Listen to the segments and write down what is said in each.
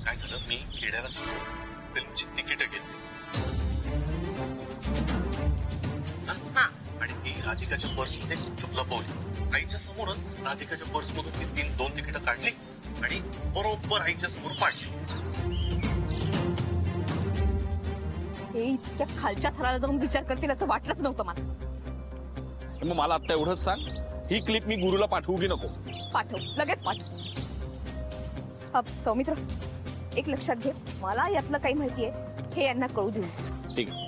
काय झालं, मी खेड्याला सांगून फिल्मची तिकीट घेतली आणि ती राधिकाच्या पर्स मध्ये गुपचूप लपवली. आईच्या समोरच राधिकाच्या पर्स मधून ती दोन तिकीट काढली आणि बरोबर आईच्या समोर पाडली. हे इतक्या खालच्या थराला जाऊन विचार करतील असं वाटलंच नव्हतं मला. मग मला आता एवढंच सांग, ही क्लिप मी गुरुला पाठवू की नको? पाठव, लगेच पाठव. सौमित्र, एक लक्षात घे, मला यातलं काही माहितीये हे यांना कळू देऊ. ठीक आहे.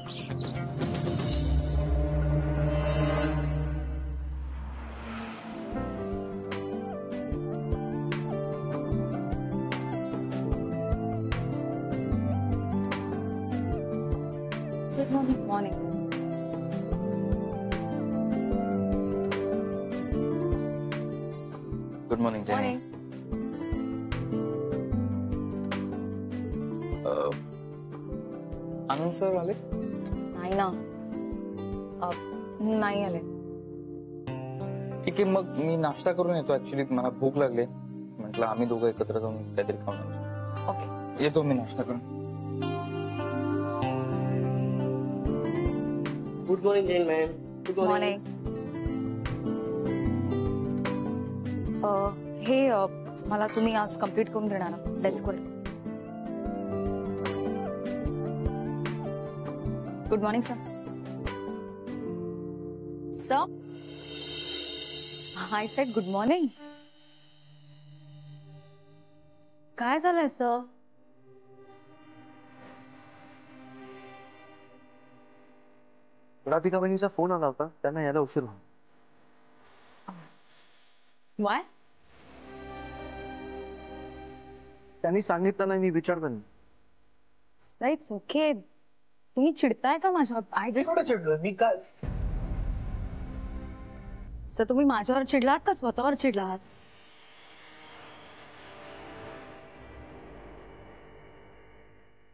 Good morning. Morning. Good morning. Morning. Anand sir आले? नाही ना, नाही आले. ठीक आहे, मग मी नाश्ता करून येतो. ऍक्च्युली मला भूक लागली, म्हटलं आम्ही दोघं एकत्र जाऊन काहीतरी खाऊन येऊ. ओके, येतो मी नाश्ता करून. Good morning Jain ma'am. Good morning. हे मला तुम्ही आज कंप्लीट करून देणार ना डेस्कवर? Good morning sir. Sir, I said good morning. काय झालंय सर? राधिका बहिणीचा फोन आला होता, त्यांना यायला उशीर झाला. वाय? त्यांनी सांगितलं नाही, मी विचारलं नाही. It's okay. तुम्ही चिडताय का माझ्यावर? आय जस्ट चिडलं मी काय? सर, तुम्ही माझ्यावर चिडलात का स्वतःवर चिडलात?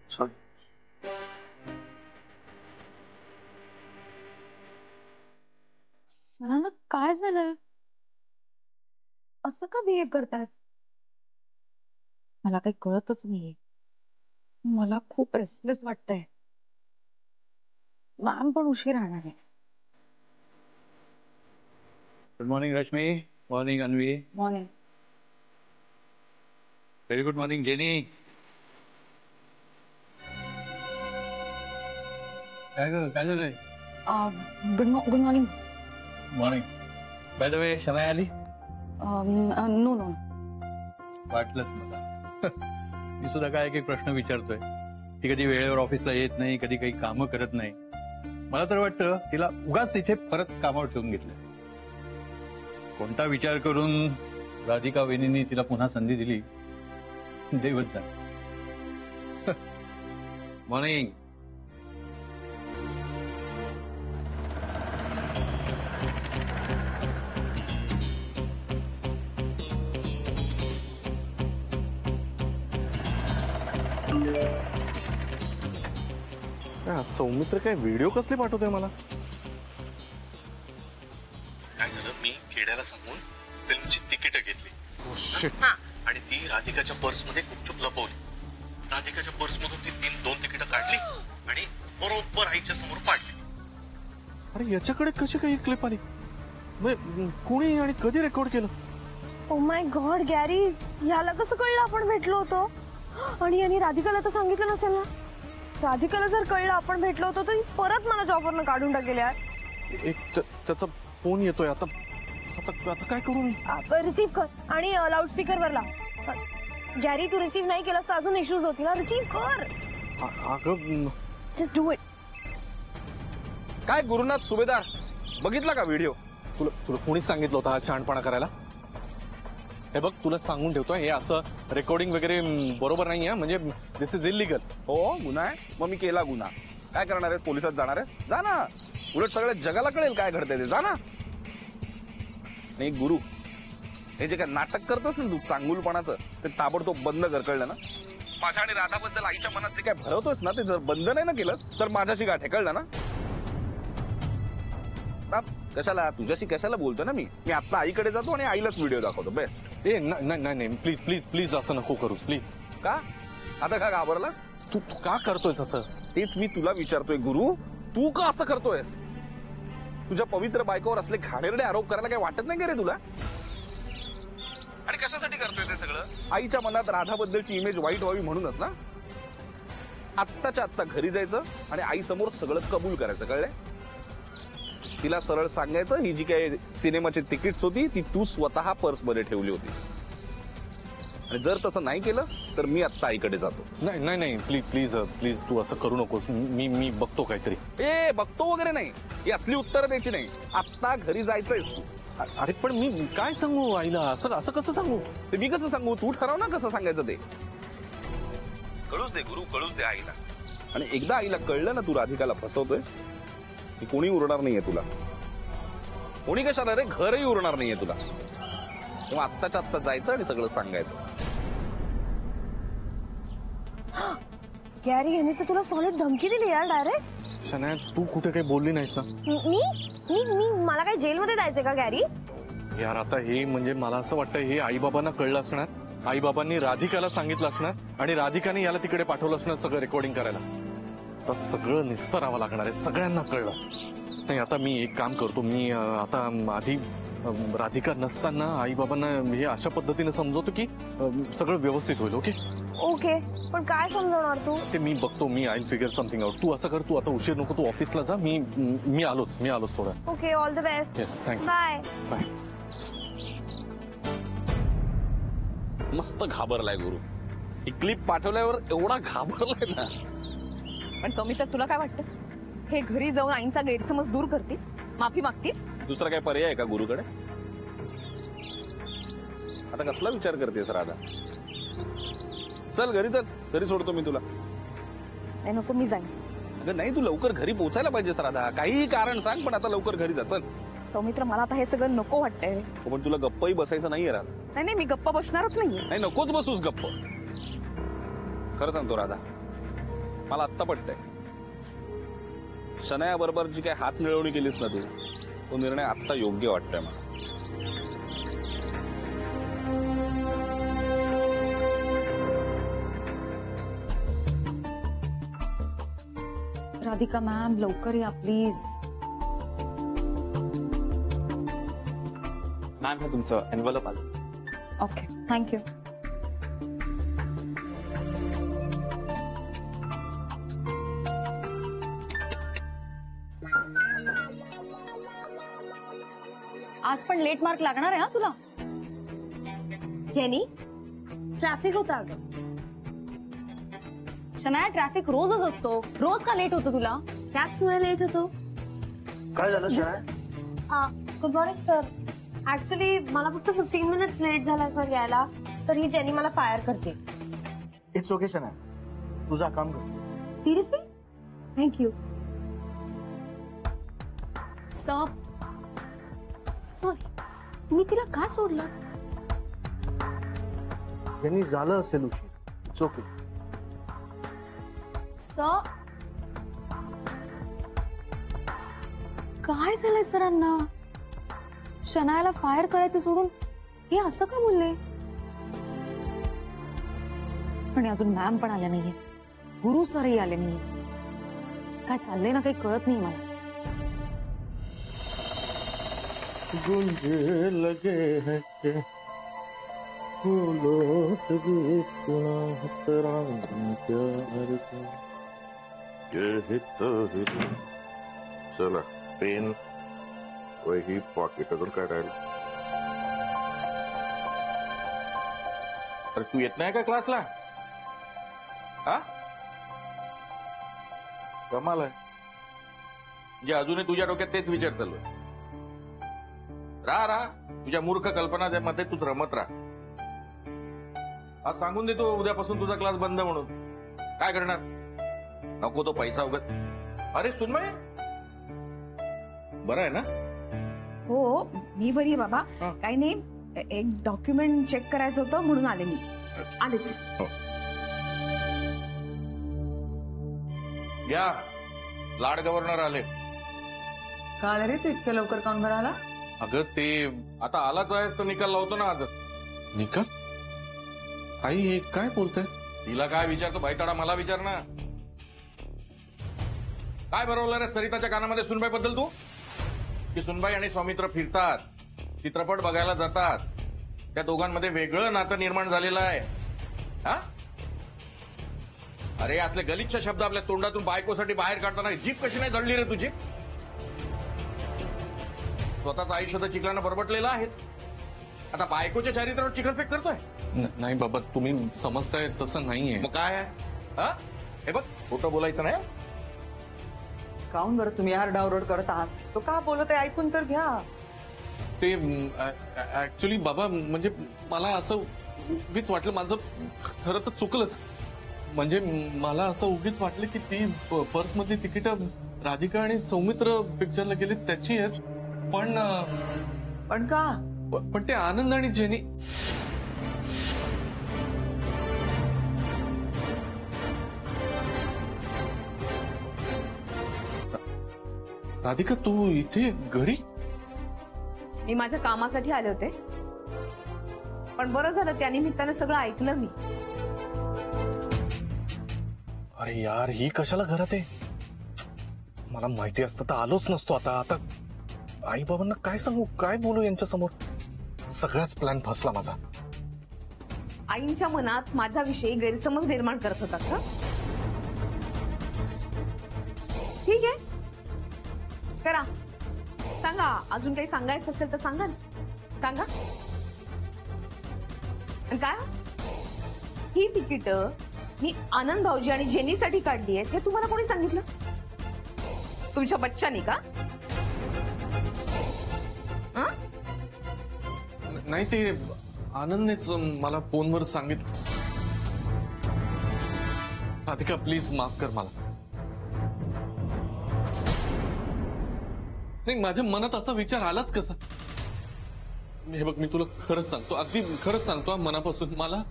सॉरी. सरांना काय झालं? असं का बिहेव करतात? मला काही कळतच नाहीये. मला खूप रेस्टलेस वाटतंय. मॅम पण उशीर राहणार आहे. Good morning Rashmi. Morning Anvi. Morning. Very good morning Jenny. काय झालंय? Good morning. Morning. By the way, Shanaya आली? No no. वाटलंच मला. मी सुद्धा काय एक प्रश्न विचारतोय. ती कधी वेळेवर ऑफिसला येत नाही, कधी काही कामं करत नाही. मला तर वाटतं तिला उगाच तिथे परत कामावर ठेवून घेतलं. कोणता विचार करून राधिका वहिनींनी तिला पुन्हा संधी दिली, देवच जाणे. मॉर्निंग. सौमित्र काय व्हिडिओ कसले पाठवतोय मला? काय झालं, मी खेड्याला सांगून फिल्मची तिकीट घेतली आणि ती राधिकाच्या पर्स मध्ये गुपचूप लपवली. राधिकाच्या पर्स मधून ती दोन तिकीट काढली आणि बरोबर आईच्या समोर पाडली. अरे याच्याकडे कशी काही क्लिप आली? कोणी आणि कधी रेकॉर्ड केलं? ओ माय गॉड गॅरी, याला कसं कळलं आपण भेटलो होतो? आणि यांनी राधिकाला तर सांगितलं नसेल ना? राधिकाला जर कळलं आपण भेटलो होतो तर परत मला जॉबवरनं काढून टाकेल यार. एक त्याचा फोन येतोय आता. आता काय करू मी? रिसीव्ह कर आणि लाऊडस्पीकर वर लाव. गॅरी, तू रिसीव्ह नाही केलास तर अजून इश्यूज होतील ना. रिसीव्ह कर. अगं जस्ट डू इट. काय गुरुनाथ सुभेदार, बघितला का व्हिडिओ? तुला कोणीच सांगितलं होतं हा शहाणपणा करायला? हे बघ, तुला सांगून ठेवतोय, हे असं रेकॉर्डिंग वगैरे बरोबर नाही आहे. म्हणजे दिस इज इलिगल. हो, गुन्हा आहे. मग मी केला गुन्हा. काय करणार आहे? पोलिसात जाणार आहे? जा ना. उलट सगळ्या जगाला कळेल काय घडतंय ते. जा ना. नाही गुरु, हे जे काय नाटक करतोस ना तू चांगुलपणाचं, ते ताबडतोब बंद कर, कळलं ना? माझ्या आणि राधाबद्दल आईच्या मनात जे काय भरवतोस ना, ते जर बंद नाही ना केलंस तर माझ्याशी गाठ आहे, कळलं ना? कशाला तुझ्याशी कशाला बोलतो ना मी आता आईकडे जातो आणि आईलाच व्हिडिओ दाखवतो. बेस्ट. नाही प्लीज प्लीज प्लीज असं नको करूस प्लीज. का? आता का घाबरलास? तू तू का करतोयस असं? तेच मी तुला विचारतोय गुरु, तू का असं करतोयस? तुझ्या पवित्र बायकोवर असले घाणेरडे आरोप करायला काही वाटत नाही का रे तुला? आणि कशासाठी करतोयस हे सगळं? आईच्या मनात राधाबद्दलची इमेज वाईट व्हावी म्हणूनच ना? आत्ताच्या आत्ता घरी जायचं आणि आई समोर सगळं कबूल करायचं, कळलंय? तिला सरळ सांगायचं ही जी काही सिनेमाची तिकीट्स होती ती तू स्वतः पर्समध्ये ठेवली होतीस, आणि जर तसं नाही केलंस तर मी आत्ता आईकडे जातो. नाही नाही नाही, प्लीज प्लीज प्लीज तू असं करू नकोस. मी बघतो काहीतरी. ए बघतो वगैरे नाही, ही असली उत्तरं द्यायची नाही. आत्ता घरी जायचंयस तू. अरे पण मी काय सांगू आईला? असं असं कसं सांगू? ते मी कसं सांगू? तू ठरव ना कसं सांगायचं ते. कळूच दे गुरु, कळूच दे आईला. आणि एकदा आईला कळलं ना तू राधिकाला फसवतोयस की कोणी उरणार नाहीये तुला. कोणी कशाला रे, घरही उरणार नाहीये तुला. तेव्हा आत्ताच्या आत्ता जायचं आणि सगळं सांगायचं. गॅरी यांनी तर तुला सॉलिड धमकी दिली यार डायरेक्ट. शनाया तू कुठे काही बोलली नाहीस ना? मी मी मी मला काय जेलमध्ये जायचंय का गॅरी? यार आता हे म्हणजे मला असं वाटतं हे आईबाबांना कळलं असणार. आईबाबांनी राधिकाला सांगितलं असणार आणि राधिकाने याला तिकडे पाठवलं असणार सगळं रेकॉर्डिंग करायला. तर सगळं निस्तरावं लागणार आहे. सगळ्यांना कळलं. नाही आता मी एक काम करतो. मी आता आधी राधिका नसताना आईबाबांना हे अशा पद्धतीने समजवतो की सगळं व्यवस्थित होईल. ओके ओके, पण काय समजवणार तू? ते मी बघतो. मी आय फिगर समथिंग आउट. तू असं कर, तू आता उशीर नको, तू ऑफिसला जा. मी आलोच थोडा. Okay, all the best. Yes thank you. Bye bye. मस्त घाबरलाय गुरु. ही क्लिप पाठवल्यावर एवढा घाबरलाय ना. पण सौमित्र तुला काय वाटतं, हे घरी जाऊन आईंचा गैरसमज दूर करतील, माफी मागतील? दुसरा काय पर्याय आहे का गुरुकडे? आता कसला विचार करतेस राधा? चल घरी चल, घरी सोडतो मी तुला. नाही नको, मी जाईन. अगं नाही, तू लवकर घरी पोहोचायला पाहिजेस राधा. काहीही कारण सांग पण आता लवकर घरी जा. चल. सौमित्र मला आता हे सगळं नको वाटतंय. पण तुला गप्पही बसायचं नाहीये राधा. नाही नाही, मी गप्प बसणारच नाहीये. नाही नकोच बसूस गप्प. खरं सांगतो राधा, मला आत्ता पटतंय. शनाया बरोबर जी काय हात मिळवणी केलीस ना तू, तो निर्णय आत्ता योग्य वाटतोय मला. राधिका मॅम लवकर या प्लीज. मॅम हे तुमचं एनव्हलप आलं. Okay thank you. आज पण लेट मार्क लागणार आहे हा तुला. जेनी, ट्रॅफिक होता अगं. शनाया ट्रॅफिक रोजच असतो. रोज का लेट होतो तुला? त्याच लेट होतो. काय झालं Shanaya? Good morning sir. Actually मला फक्त 15 मिनिट लेट झाला सर यायला, तर ही जेनी मला फायर करते. इट्स ओके शनाया, तुझा काम कर. सिरियसली? थँक्यू. सर मी तिला का सोडलं? यांनी झालं असेल उशीर. It's okay. सर काय झालंय सरांना? शनायाला फायर करायचं सोडून हे असं का बोलले? पण अजून मॅम पण आल्या नाहीये, गुरु सरही आले नाहीये. काय चाललंय ना काही कळत नाही मला. गुंजे लगे हैं के फूलों से भी सुना तराना प्यार का कहता है. चला पेन वही पॉकेटातून काढायला. अरे तू येत नाही का क्लासला? हा कमाल आहे. म्हणजे अजूनही तुझ्या डोक्यात तेच विचार चालू आहे. राहा तुझ्या मूर्ख कल्पना मध्ये तूच रमत राहा. आज सांगून देतो उद्यापासून तुझा क्लास बंद म्हणून. काय करणार? नको तो पैसा उगत. अरे सुनमय बरं आहे ना? हो मी बरी आहे बाबा. हा. काही नाही, एक डॉक्युमेंट चेक करायचं होतं म्हणून आले मी. आलेच. घ्या लाड गव्हर्नर आले. का रे तू इतक्या लवकर काऊन बरं आला? अगं ते आता आलाच आहेस तर निकाल लावतो ना आजच. निकाल? आई हे काय बोलतंय? तिला काय विचारतो बैताडा, मला विचार ना. काय बरोबर रे सरिताच्या कानामध्ये सुनबाई बद्दल तू? की सुनबाई आणि सौमित्र फिरतात, चित्रपट बघायला जातात, त्या दोघांमध्ये वेगळं नातं निर्माण झालेलं आहे. हा? अरे असले गलिच्छ शब्द आपल्या तोंडातून बायकोसाठी बाहेर काढताना जीभ कशी नाही जळली रे तुझी? स्वतःच आयुष्य तर चिखलानं बरबटलेलं आहेच, आता बायकोच्या चारित्र्यावर चिखलफेक करतोय. नाही बाबा, तुम्ही समजताय तसं नाहीये. मग काय आहे? हा? हे बघ, खोटं बोलायचं नाही. काऊन बरं तुम्ही यार डाउनलोड करत आहात? तो का बोलत आहे ऐकून तर घ्या. ते ऍक्च्युली बाबा, म्हणजे मला असं उगीच वाटलं, माझं खरं तर चुकलंच. म्हणजे मला असं उगीच वाटलं की ती पर्स मधली तिकीट राधिका आणि सौमित्र पिक्चरला गेली त्याची आहेत. पण का? पण ते आनंद आणि जेनी. राधिका, तू इथे घरी? मी माझ्या कामासाठी आले होते, पण बरं झालं त्या निमित्तानं सगळं ऐकलं मी. अरे यार, ही कशाला घरात आहे? मला माहिती असतं तर आलोच नसतो. आता आई बाबांना काय सांगू, काय बोलू यांच्या समोर? सगळाच प्लॅन फसला माझा. आईंच्या मनात माझ्याविषयी गैरसमज निर्माण करत होतात का? ठीक आहे, करा, सांगा. अजून काही सांगायचं असेल तर सांगा ना, सांगा. आणि काय, ही तिकीट मी आनंद भाऊजी आणि जेनीसाठी काढली आहेत हे तुम्हाला कोणी सांगितलं? तुमच्या बच्चानी का? नाही, ते आनंदनेच मला फोनवर सांगितलं. राधिका, प्लीज माफ कर मला. नाही, माझ्या मनात असा विचार आलाच कसा? हे बघ, मी तुला खरंच सांगतो, अगदी खरंच सांगतो मनापासून, मला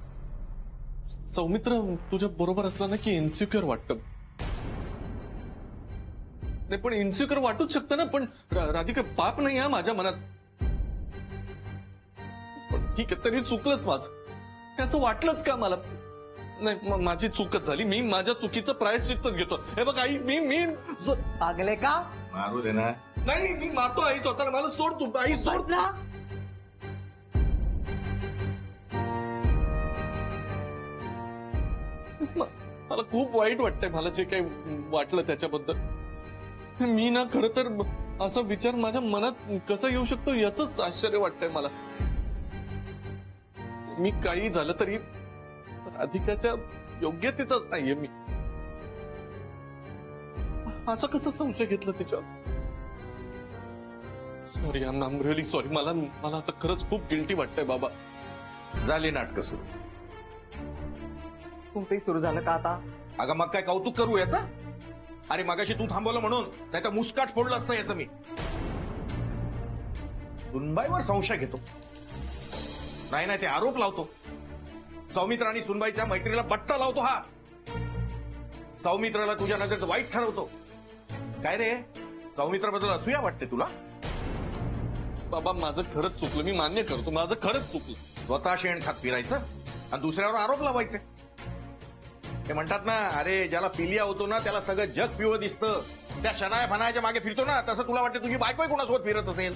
सौमित्र तुझ्या बरोबर असला ना की इन्सिक्युअर वाटतं. नाही, पण इन्सिक्युअर वाटूच शकतं ना. पण राधिका, पाप नाही हा माझ्या मनात. पण ठीक आहे, तरी चुकलंच माझं. असं वाटलंच का मला? नाही, माझी चूकच झाली. मी माझ्या चुकीचं प्रायश्चित्तच घेतो. हे बघ आई, मी पागले का? मारू दे ना. नाही, मी मारतो आई स्वतःला. मला सोड तू आई, सोड ना. मला खूप वाईट वाटतंय, मला जे काही वाटलं त्याच्याबद्दल. मी ना खरं तर असा विचार माझ्या मनात कसा येऊ शकतो याच आश्चर्य वाटतंय मला. मी काही झालं तरी राधिकाच्या योग्यतेचाच नाहीये मी. असं कसं संशय घेतलं तिच्यावर? Sorry, I am really sorry. मला आता खरंच खूप गिल्टी वाटतंय बाबा. झाली नाटकं सुरू. तुमचंही सुरू झालं का आता? अगं मग काय कौतुक करू याचं? अरे मगाशी तू थांबवलं म्हणून, नाही तर मुस्काट फोडलं असतं याचं मी. सुनबाईवर संशय घेतो, नाही ते आरोप लावतो. सौमित्र आणि सुनबाईच्या मैत्रीला बट्टा लावतो हा. सौमित्राला तुझ्या नजरेत वाईट ठरवतो. काय रे, सौमित्राबद्दल असूया वाटते तुला? बाबा, माझं खरंच चुकलं, मी मान्य करतो, माझं खरंच चुकलं. स्वतः शेण खात फिरायचं आणि दुसऱ्यावर आरोप लावायचे. ते म्हणतात ना, अरे ज्याला पिलिया होतो ना त्याला सगळं जग पिवळं दिसतं. त्या शनाया फनायाच्या मागे फिरतो ना, तसं तुला वाटतं तुझी बायकोही कोणासोबत फिरत असेल?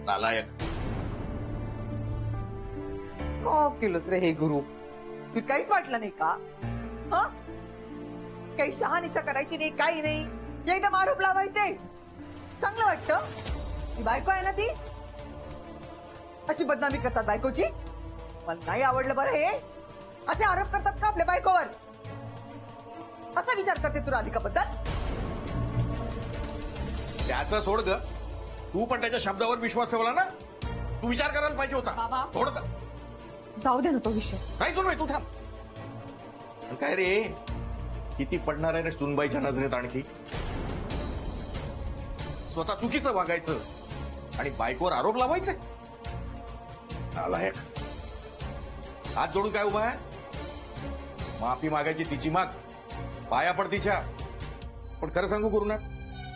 नालायक. का केलंच रे हे गुरु? तू काहीच वाटलं नाही का? हा, काही शहानिशा करायची नाही, काही नाही, एकदम आरोप लावायचे. चांगलं वाटतं? ती बायको आहे ना, ती अशी बदनामी करतात बायकोची. मला नाही आवडलं बरं हे. असे आरोप करतात का आपल्या बायकोवर? असा विचार करते तू राधिकाबद्दल? त्याचं सोड ग, तू पण त्याच्या शब्दावर विश्वास ठेवला ना. तू विचार करायला पाहिजे होता बाबा. थोडं. जाऊ दे ना तो विषय. नाही सुनबाई, तू थांब. पण काय रे, किती पडणार आहे रे सुनबाईच्या नजरेत आणखी? स्वतः चुकीचं वागायचं आणि बायकोवर आरोप लावायचे. नालायक. हात जोडून काय उभा आहे? माफी मागायची तिची माग, पाया पड तिच्या. पण खरं सांगू गुरुनाथ,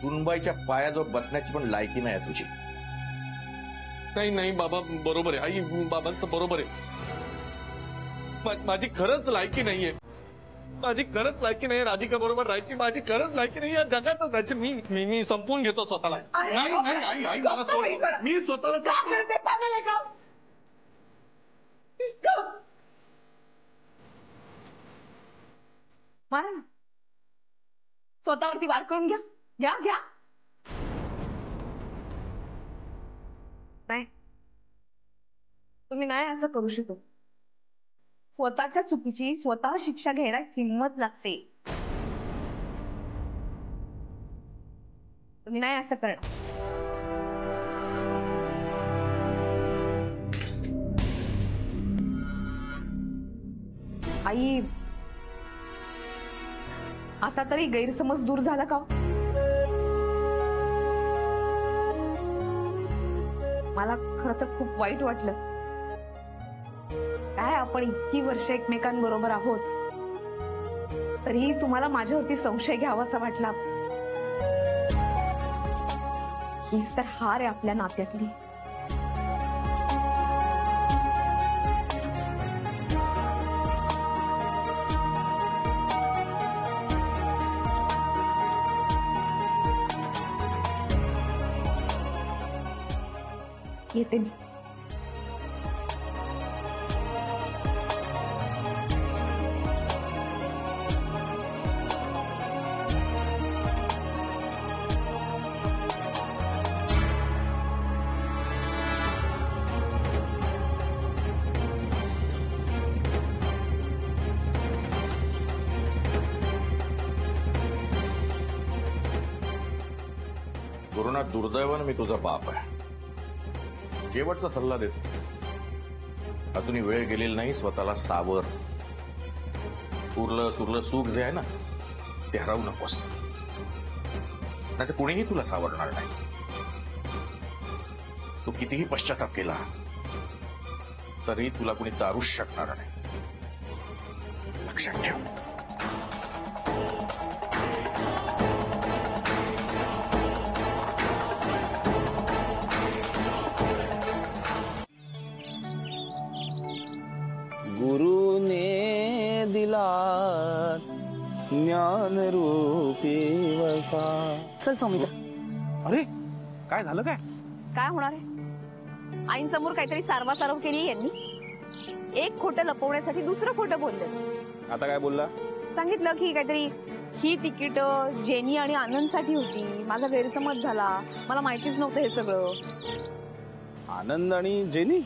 सुनबाईच्या पायाजवळ बसण्याची पण लायकी नाही आहे तुझी. नाही बाबा, बरोबर आहे आई, बाबांचं बरोबर आहे. माझी खरंच लायकी नाहीये. माझी खरंच लायकी नाही राधिका बरोबर राहायची, माझी खरंच लायकी नाही या जगातच राहायची. मी संपवून घेतो स्वतःला. नाही आई मला सोड, मी स्वतःला मारा ना, स्वतःवरती वार करून घ्या. घ्या घ्या. नाही, तुम्ही नाही असं करू शकत. स्वतःच्या चुकीची स्वतः शिक्षा घ्यायला हिंमत लागते. तुम्ही नाही असं करणार. आई, आता तरी गैरसमज दूर झाला का? मला खरं तर खूप वाईट वाटलं. काय आपण इतकी वर्ष एकमेकांबरोबर आहोत, तरीही तुम्हाला माझ्यावरती संशय घ्यावासा वाटला. हीच तर हार आहे आपल्या नात्यातली. येते मी. गुरुनाथ, दुर्दैवानं मी तुझा बाप आहे. शेवटचा सल्ला देतो, अजूनही वेळ गेलेली नाही. स्वतःला सावर. उरलं सुरलं सुख जे आहे ना, ते हरवू नकोस, नाही तर कुणीही तुला सावरणार नाही. तू कितीही पश्चाताप केला तरी तुला कुणी दारूच शकणार नाही. लक्षात ठेव. गुरुने दिला ज्ञान रूपी वसा. चल सौमित्र. अरे काय झालं? काय काय होणार आहे? आईंसमोर काहीतरी सारवासारव केली यांनी. एक खोटं लपवण्यासाठी दुसरं खोटं बोलले. आता काय बोलला? सांगितलं की काहीतरी ही तिकीट जेनी आणि आनंदसाठी होती. माझा गैरसमज झाला, मला माहितीच नव्हतं हे सगळं. आनंद आणि जेनी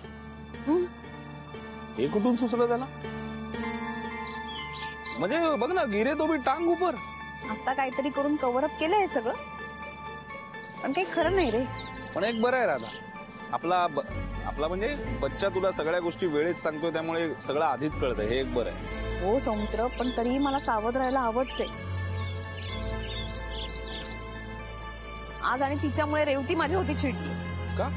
हे कुठून सुचलं त्याला? म्हणजे बघ ना, गिरे तो भी टांग ऊपर. आता काहीतरी करून कव्हर अप केलं हे सगळं, पण काही खरं नाही रे. पण एक बरं आहे राधा, आपला म्हणजे बच्चा तुला सगळ्या गोष्टी वेळेत सांगतो, त्यामुळे सगळं आधीच कळतं. हे एक बरं आहे. हो सौमित्र, पण तरीही मला सावध राहायला हवंच आहे. आज आणि तिच्यामुळे रेवती माझ्यावरती चिडली. का?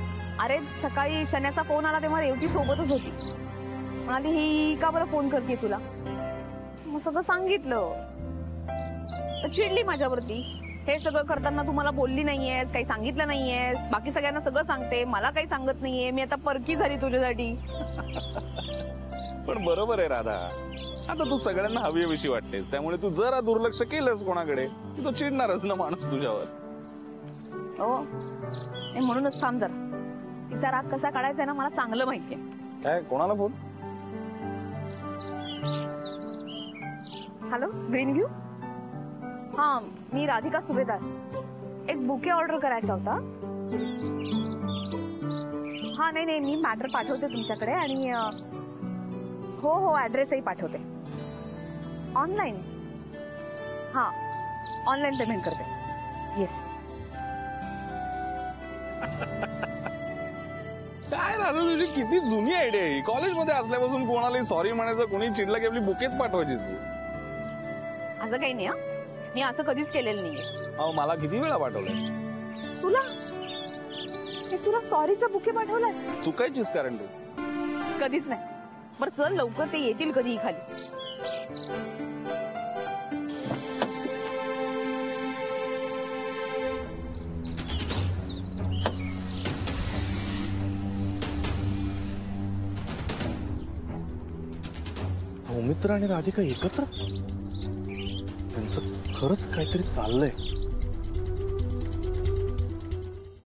अरे सकाळी शण्याचा फोन आला तेव्हा रेवती सोबतच होती. म्हणाली ही का बरं फोन करते तुला? मग सगळं सांगितलं तर चिडली माझ्यावरती. हे सगळं करताना तू मला बोलली नाहीयेस, काही सांगितलं नाहीयेस, बाकी सगळ्यांना सगळं सांगते, मला काही सांगत नाहीये, मी आता परकी झाली तुझ्यासाठी. पण बरोबर आहे राधा, आता तू सगळ्यांना हवीविषयी वाटतेस, त्यामुळे तू जरा दुर्लक्ष केलंस कोणाकडे की तो चिडणारच ना माणूस तुझ्यावर. हो, म्हणूनच थांब जरा. तिचा राग कसा काढायचा ना मला चांगलं माहितीये. काय? कोणाला फोन? Hello, green view. हा, मी राधिका सुभेदार. एक बुके ऑर्डर करायचा होता. हा नाही, मी मॅटर पाठवते तुमच्याकडे आणि हो ऍड्रेसही पाठवते. ऑनलाईन? हा, ऑनलाईन पेमेंट करते. येस. काय झालं तुझी? किती जुनी आयडिया आहे. कॉलेजमध्ये असल्यापासून कोणालाही सॉरी म्हणायचं, कोणी चिडलं की आपली बुकेच पाठवायचीच. असं काही नाही. मी असं कधीच केलेलं नाहीये. अहो, मला किती वेळा पाठवलंय. तुला सॉरीचा बुके पाठवलाय? चुकायचीच कारण तू. कधीच नाही. बरं चल लवकर, ते येतील कधी खाली. सौमित्र आणि राधिका एकत्र त्यांचं खरंच काहीतरी चाललंय.